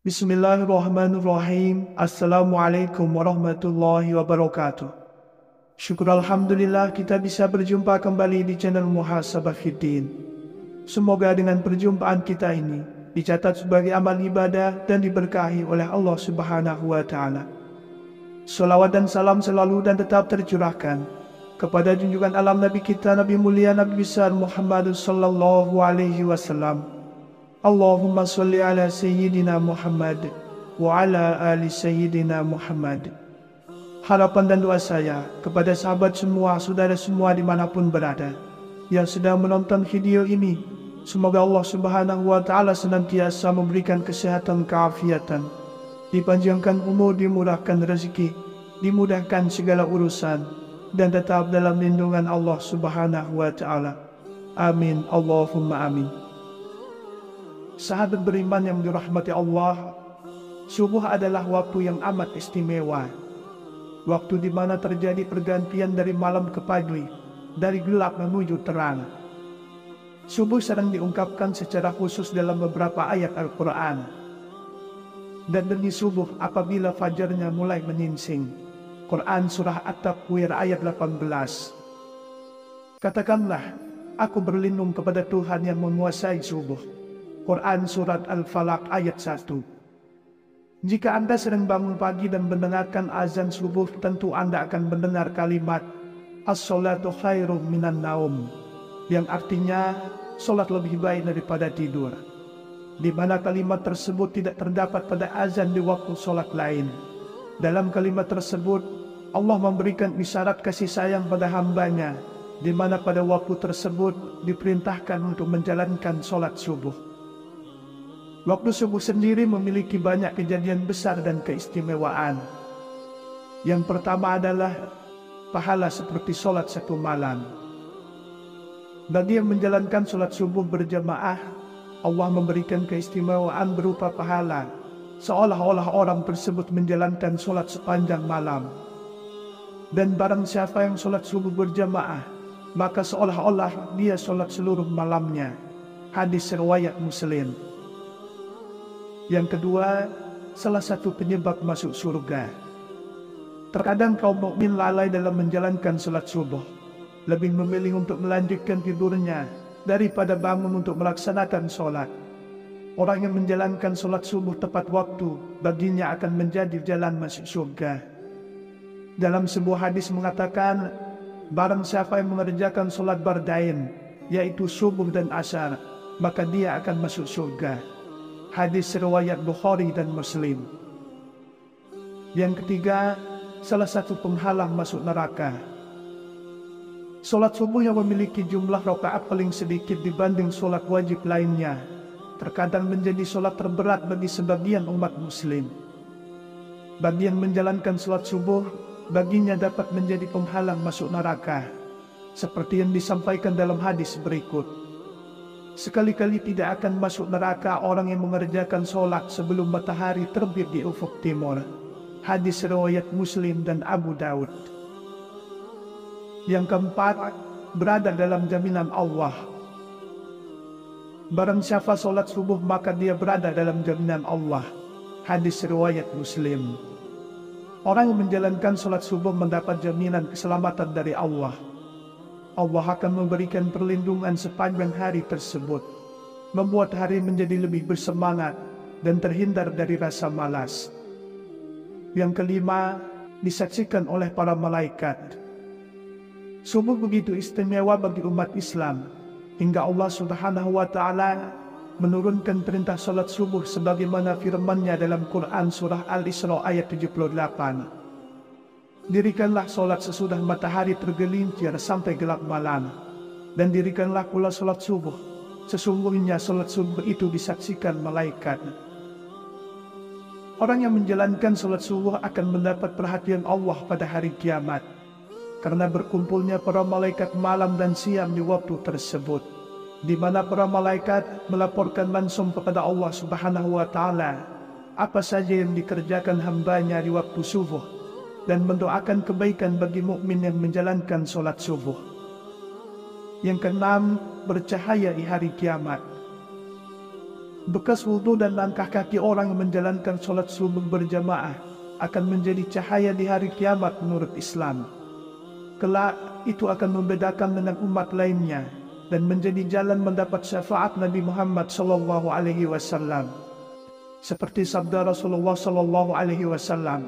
Bismillahirrahmanirrahim. Assalamualaikum warahmatullahi wabarakatuh. Syukur Alhamdulillah kita bisa berjumpa kembali di channel Muhasabah Fiddin. Semoga dengan perjumpaan kita ini dicatat sebagai amal ibadah dan diberkahi oleh Allah Subhanahu wa Ta'ala. Salawat dan salam selalu dan tetap tercurahkan kepada junjungan alam Nabi kita, Nabi mulia, Nabi besar Muhammad sallallahu alaihi wasallam. Allahumma salli ala Sayyidina Muhammad wa ala ali Sayyidina Muhammad. Harapan dan doa saya kepada sahabat semua, saudara semua dimanapun berada yang sedang menonton video ini, semoga Allah Subhanahu wa Ta'ala senantiasa memberikan kesehatan, keafiatan, dipanjangkan umur, dimurahkan rezeki, dimudahkan segala urusan, dan tetap dalam lindungan Allah Subhanahu wa Ta'ala. Amin, Allahumma amin. Sahabat beriman yang dirahmati Allah, subuh adalah waktu yang amat istimewa. Waktu di mana terjadi pergantian dari malam ke pagi, dari gelap menuju terang. Subuh sering diungkapkan secara khusus dalam beberapa ayat Al-Quran. Dan demi subuh apabila fajarnya mulai menyingsing. Quran Surah At-Takwir ayat 18. Katakanlah, aku berlindung kepada Tuhan yang menguasai subuh. Quran Surat Al-Falaq ayat 1. Jika Anda sedang bangun pagi dan mendengarkan azan subuh, tentu Anda akan mendengar kalimat As-salatu khairum minan naum, yang artinya solat lebih baik daripada tidur, di mana kalimat tersebut tidak terdapat pada azan di waktu solat lain. Dalam kalimat tersebut Allah memberikan isyarat kasih sayang pada hambanya, di mana pada waktu tersebut diperintahkan untuk menjalankan solat subuh. Waktu subuh sendiri memiliki banyak kejadian besar dan keistimewaan. Yang pertama adalah pahala seperti solat satu malam. Bagi yang menjalankan solat subuh berjamaah, Allah memberikan keistimewaan berupa pahala, seolah-olah orang tersebut menjalankan solat sepanjang malam. Dan barang siapa yang solat subuh berjamaah, maka seolah-olah dia solat seluruh malamnya. Hadis riwayat Muslim. Yang kedua, salah satu penyebab masuk surga. Terkadang kaum mukmin lalai dalam menjalankan salat subuh, lebih memilih untuk melanjutkan tidurnya daripada bangun untuk melaksanakan solat. Orang yang menjalankan solat subuh tepat waktu, baginya akan menjadi jalan masuk surga. Dalam sebuah hadis mengatakan, barang siapa yang mengerjakan solat bardain, yaitu subuh dan asar, maka dia akan masuk surga. Hadis riwayat Bukhari dan Muslim. Yang ketiga, salah satu penghalang masuk neraka. Solat subuh yang memiliki jumlah rakaat paling sedikit dibanding solat wajib lainnya, terkadang menjadi solat terberat bagi sebagian umat muslim. Bagi yang menjalankan solat subuh, baginya dapat menjadi penghalang masuk neraka, seperti yang disampaikan dalam hadis berikut. Sekali-kali tidak akan masuk neraka orang yang mengerjakan solat sebelum matahari terbit di ufuk timur. Hadis riwayat Muslim dan Abu Daud. Yang keempat, berada dalam jaminan Allah. Barang siapa solat subuh maka dia berada dalam jaminan Allah. Hadis riwayat Muslim. Orang yang menjalankan solat subuh mendapat jaminan keselamatan dari Allah. Allah akan memberikan perlindungan sepanjang hari tersebut, membuat hari menjadi lebih bersemangat dan terhindar dari rasa malas. Yang kelima, disaksikan oleh para malaikat. Subuh begitu istimewa bagi umat Islam, hingga Allah Subhanahu wa Ta'ala menurunkan perintah salat subuh sebagaimana firman-Nya dalam Quran Surah Al-Isra ayat 78. Dirikanlah solat sesudah matahari tergelincir sampai gelap malam, dan dirikanlah pula solat subuh. Sesungguhnya solat subuh itu disaksikan malaikat. Orang yang menjalankan solat subuh akan mendapat perhatian Allah pada hari kiamat, karena berkumpulnya para malaikat malam dan siang di waktu tersebut, di mana para malaikat melaporkan langsung kepada Allah Subhanahu wa Ta'ala apa saja yang dikerjakan hambanya di waktu subuh, dan mendoakan kebaikan bagi mukmin yang menjalankan solat subuh. Yang keenam, bercahaya di hari kiamat. Bekas wudhu dan langkah kaki orang yang menjalankan sholat subuh berjamaah akan menjadi cahaya di hari kiamat menurut Islam. Kelak itu akan membedakan dengan umat lainnya dan menjadi jalan mendapat syafaat Nabi Muhammad SAW. Seperti sabda Rasulullah SAW,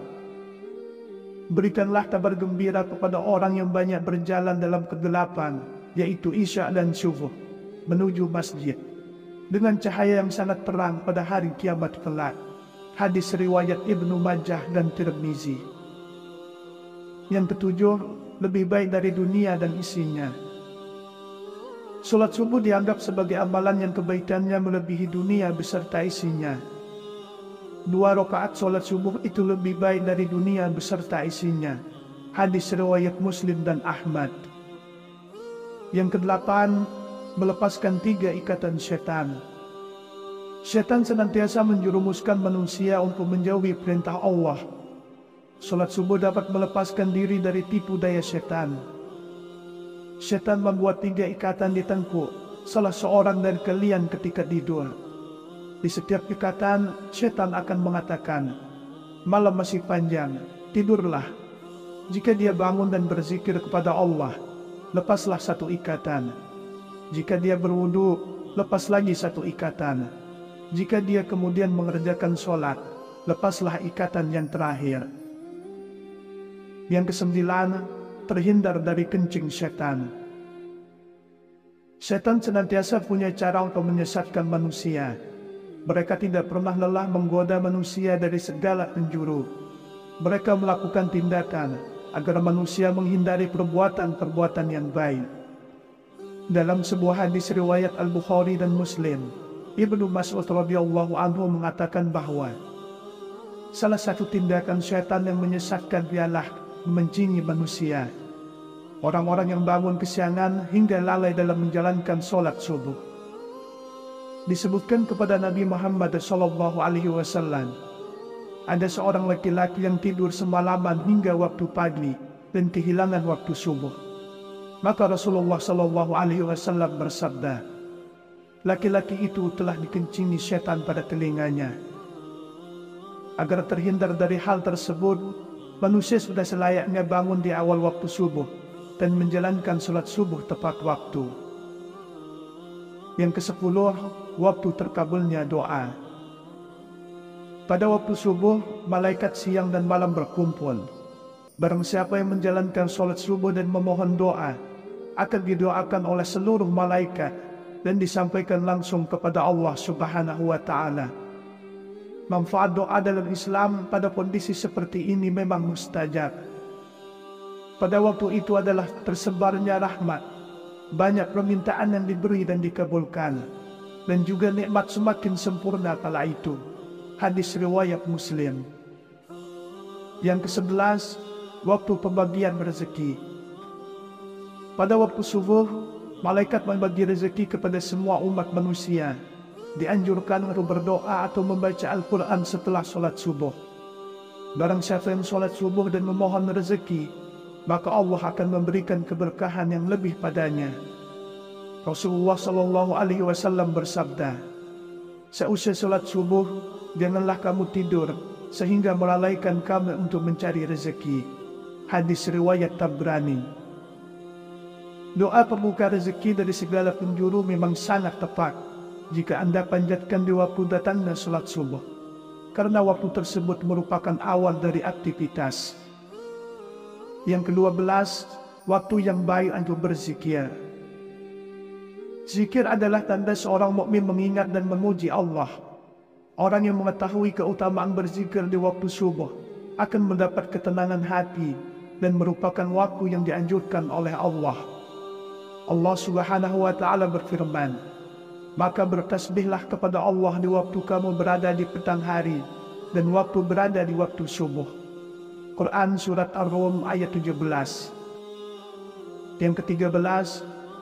berikanlah kabar gembira kepada orang yang banyak berjalan dalam kegelapan, yaitu Isya dan Subuh, menuju masjid, dengan cahaya yang sangat terang pada hari kiamat kelak. Hadis riwayat Ibnu Majah dan Tirmizi. Yang ketujuh, lebih baik dari dunia dan isinya. Salat subuh dianggap sebagai amalan yang kebaikannya melebihi dunia beserta isinya. 2 rakaat salat subuh itu lebih baik dari dunia beserta isinya. Hadis riwayat Muslim dan Ahmad. Yang kedelapan, melepaskan 3 ikatan setan. Setan senantiasa menjerumuskan manusia untuk menjauhi perintah Allah. Salat subuh dapat melepaskan diri dari tipu daya setan. Setan membuat 3 ikatan di tengkuk salah seorang dari kalian ketika tidur. Di setiap ikatan, setan akan mengatakan, "Malam masih panjang, tidurlah." Jika dia bangun dan berzikir kepada Allah, lepaslah 1 ikatan. Jika dia berwudu, lepas lagi 1 ikatan. Jika dia kemudian mengerjakan sholat, lepaslah ikatan yang terakhir. Yang kesembilan, terhindar dari kencing setan. Setan senantiasa punya cara untuk menyesatkan manusia. Mereka tidak pernah lelah menggoda manusia dari segala penjuru. Mereka melakukan tindakan agar manusia menghindari perbuatan-perbuatan yang baik. Dalam sebuah hadis riwayat Al-Bukhari dan Muslim, Ibnu Mas'ud radhiyallahu anhu mengatakan bahwa salah satu tindakan syaitan yang menyesatkan ialah mencingi manusia. Orang-orang yang bangun kesiangan hingga lalai dalam menjalankan sholat subuh. Disebutkan kepada Nabi Muhammad SAW, ada seorang laki-laki yang tidur semalaman hingga waktu pagi dan kehilangan waktu subuh. Maka Rasulullah SAW bersabda, laki-laki itu telah dikencingi setan pada telinganya. Agar terhindar dari hal tersebut, manusia sudah selayaknya bangun di awal waktu subuh dan menjalankan sholat subuh tepat waktu. Yang ke-10, waktu terkabulnya doa. Pada waktu subuh, malaikat siang dan malam berkumpul. Barang siapa yang menjalankan sholat subuh dan memohon doa, akan didoakan oleh seluruh malaikat dan disampaikan langsung kepada Allah Subhanahu wa Ta'ala. Manfaat doa dalam Islam pada kondisi seperti ini memang mustajab. Pada waktu itu adalah tersebarnya rahmat, banyak permintaan yang diberi dan dikabulkan, dan juga nikmat semakin sempurna kala itu. Hadis riwayat Muslim. Yang ke-11, waktu pembagian rezeki. Pada waktu subuh, malaikat membagi rezeki kepada semua umat manusia. Dianjurkan untuk berdoa atau membaca Al-Quran setelah sholat subuh. Barang siapa yang sholat subuh dan memohon rezeki, maka Allah akan memberikan keberkahan yang lebih padanya. Rasulullah SAW bersabda, seusai sholat subuh, janganlah kamu tidur sehingga melalaikan kamu untuk mencari rezeki. Hadis riwayat Tabrani. Doa pembuka rezeki dari segala penjuru memang sangat tepat jika Anda panjatkan di waktu datangnya sholat subuh, karena waktu tersebut merupakan awal dari aktivitas. Yang ke-12, waktu yang baik untuk berzikir. Zikir adalah tanda seorang mukmin mengingat dan memuji Allah. Orang yang mengetahui keutamaan berzikir di waktu subuh akan mendapat ketenangan hati dan merupakan waktu yang dianjurkan oleh Allah. Allah Subhanahu wa Ta'ala berfirman, maka bertasbihlah kepada Allah di waktu kamu berada di petang hari dan waktu berada di waktu subuh. Quran Surat Ar-Rum ayat 17. Yang ke-13,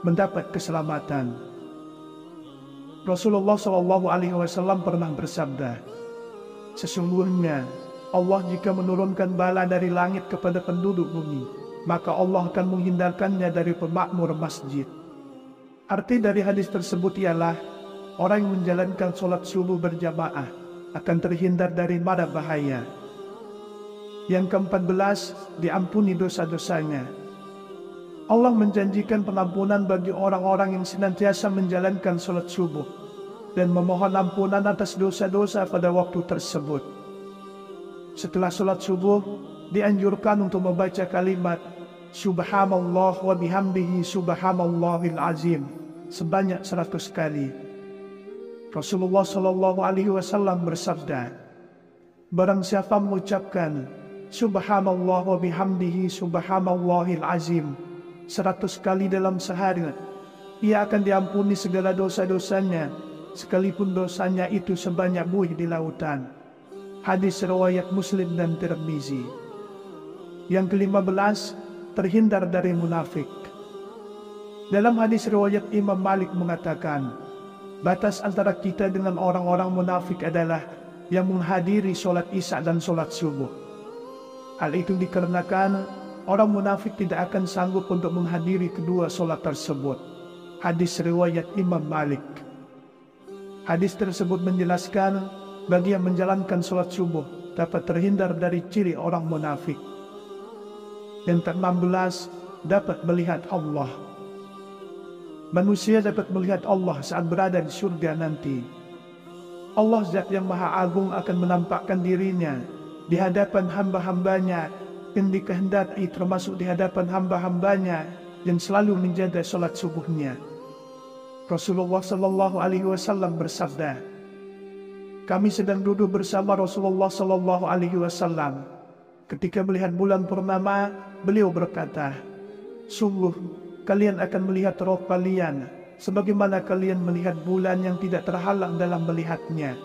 mendapat keselamatan. Rasulullah SAW pernah bersabda, sesungguhnya Allah jika menurunkan bala dari langit kepada penduduk bumi, maka Allah akan menghindarkannya dari pemakmur masjid. Arti dari hadis tersebut ialah, orang yang menjalankan sholat subuh berjamaah akan terhindar dari mara bahaya. Yang ke-14, diampuni dosa-dosanya. Allah menjanjikan pengampunan bagi orang-orang yang senantiasa menjalankan sholat subuh dan memohon ampunan atas dosa-dosa pada waktu tersebut. Setelah sholat subuh, dianjurkan untuk membaca kalimat Subhanallah wa bihamdihi subhanallahil azim sebanyak 100 kali. Rasulullah Shallallahu Alaihi Wasallam bersabda, barang siapa mengucapkan Subhanallah wa bihamdihi subhanallahil azim 100 kali dalam sehari, ia akan diampuni segala dosa-dosanya, sekalipun dosanya itu sebanyak buih di lautan. Hadis riwayat Muslim dan Tirmizi. Yang ke-15, terhindar dari munafik. Dalam hadis riwayat Imam Malik mengatakan, batas antara kita dengan orang-orang munafik adalah yang menghadiri sholat isya dan sholat subuh. Hal itu dikarenakan orang munafik tidak akan sanggup untuk menghadiri kedua sholat tersebut. Hadis riwayat Imam Malik. Hadis tersebut menjelaskan bagi yang menjalankan sholat subuh dapat terhindar dari ciri orang munafik. Yang ke-16, dapat melihat Allah. Manusia dapat melihat Allah saat berada di surga nanti. Allah Zat yang Maha Agung akan menampakkan dirinya di hadapan hamba-hambanya yang dikehendaki, termasuk di hadapan hamba-hambanya yang selalu menjaga sholat subuhnya. Rasulullah Sallallahu Alaihi Wasallam bersabda, kami sedang duduk bersama Rasulullah Sallallahu Alaihi Wasallam. Ketika melihat bulan purnama, beliau berkata, sungguh kalian akan melihat roh kalian sebagaimana kalian melihat bulan yang tidak terhalang dalam melihatnya.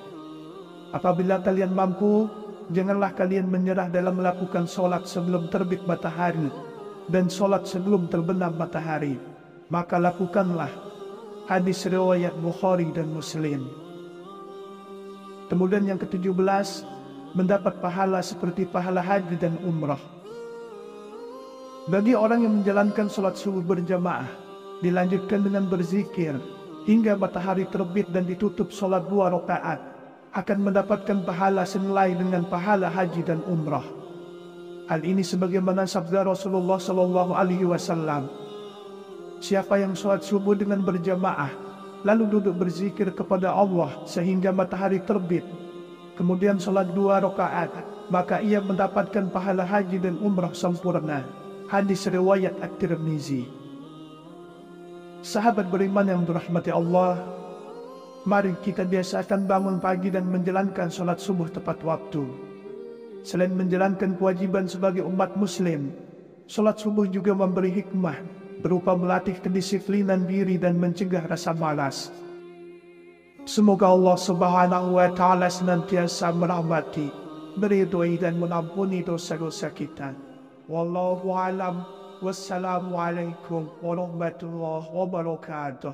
Apabila kalian mampu, janganlah kalian menyerah dalam melakukan sholat sebelum terbit matahari dan sholat sebelum terbenam matahari. Maka lakukanlah. Hadis riwayat Bukhari dan Muslim. Kemudian yang ke-17, mendapat pahala seperti pahala haji dan umrah. Bagi orang yang menjalankan sholat subuh berjamaah, dilanjutkan dengan berzikir hingga matahari terbit dan ditutup sholat 2 rakaat, akan mendapatkan pahala senilai dengan pahala haji dan umrah. Hal ini sebagaimana sabda Rasulullah Sallallahu Alaihi Wasallam, siapa yang sholat subuh dengan berjamaah, lalu duduk berzikir kepada Allah sehingga matahari terbit, kemudian sholat 2 rakaat, maka ia mendapatkan pahala haji dan umrah sempurna. Hadis riwayat At-Tirmizi. Sahabat beriman yang dirahmati Allah, mari kita biasakan bangun pagi dan menjalankan sholat subuh tepat waktu. Selain menjalankan kewajiban sebagai umat muslim, sholat subuh juga memberi hikmah berupa melatih kedisiplinan diri dan mencegah rasa malas. Semoga Allah Subhanahu wa Ta'ala senantiasa merahmati, meridhoi dan mengampuni dosa-dosa kita. Wallahu a'lam. Wassalamualaikum warahmatullahi wabarakatuh.